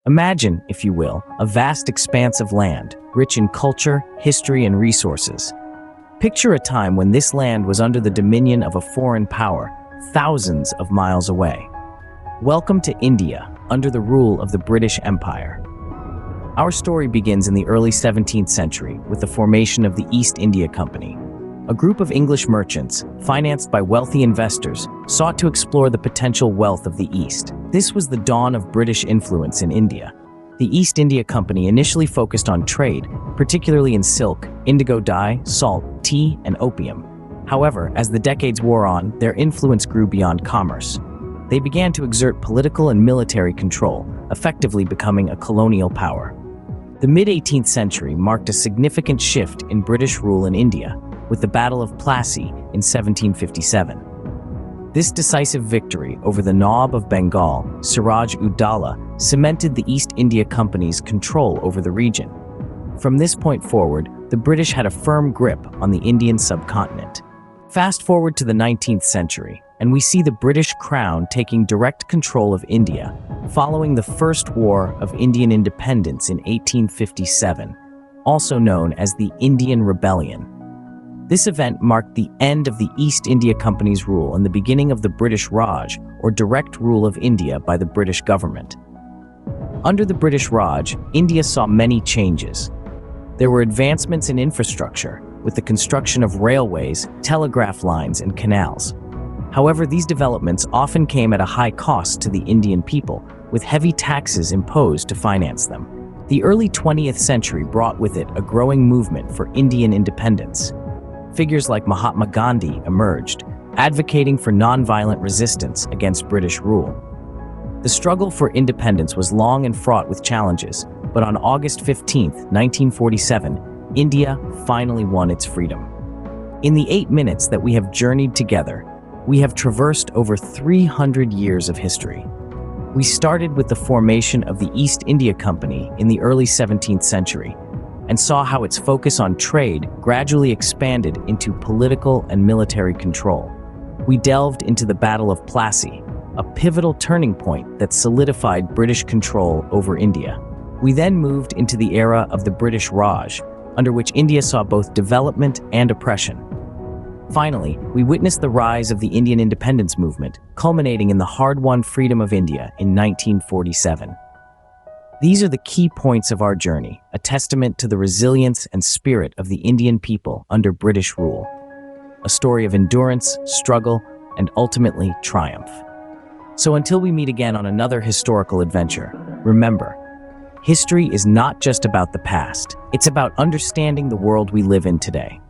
Imagine, if you will, a vast expanse of land, rich in culture, history, and resources. Picture a time when this land was under the dominion of a foreign power, thousands of miles away. Welcome to India, under the rule of the British Empire. Our story begins in the early 17th century with the formation of the East India Company. A group of English merchants, financed by wealthy investors, sought to explore the potential wealth of the East. This was the dawn of British influence in India. The East India Company initially focused on trade, particularly in silk, indigo dye, salt, tea, and opium. However, as the decades wore on, their influence grew beyond commerce. They began to exert political and military control, effectively becoming a colonial power. The mid-18th century marked a significant shift in British rule in India, with the Battle of Plassey in 1757. This decisive victory over the Nawab of Bengal, Siraj-ud-Daulah, cemented the East India Company's control over the region. From this point forward, the British had a firm grip on the Indian subcontinent. Fast forward to the 19th century, and we see the British Crown taking direct control of India, following the First War of Indian Independence in 1857, also known as the Indian Rebellion. This event marked the end of the East India Company's rule and the beginning of the British Raj, or direct rule of India by the British government. Under the British Raj, India saw many changes. There were advancements in infrastructure, with the construction of railways, telegraph lines, and canals. However, these developments often came at a high cost to the Indian people, with heavy taxes imposed to finance them. The early 20th century brought with it a growing movement for Indian independence. Figures like Mahatma Gandhi emerged, advocating for nonviolent resistance against British rule. The struggle for independence was long and fraught with challenges, but on August 15, 1947, India finally won its freedom. In the 8 minutes that we have journeyed together, we have traversed over 300 years of history. We started with the formation of the East India Company in the early 17th century, and saw how its focus on trade gradually expanded into political and military control. We delved into the Battle of Plassey, a pivotal turning point that solidified British control over India. We then moved into the era of the British Raj, under which India saw both development and oppression. Finally, we witnessed the rise of the Indian independence movement, culminating in the hard-won freedom of India in 1947. These are the key points of our journey, a testament to the resilience and spirit of the Indian people under British rule. A story of endurance, struggle, and ultimately triumph. So until we meet again on another historical adventure, remember, history is not just about the past, it's about understanding the world we live in today.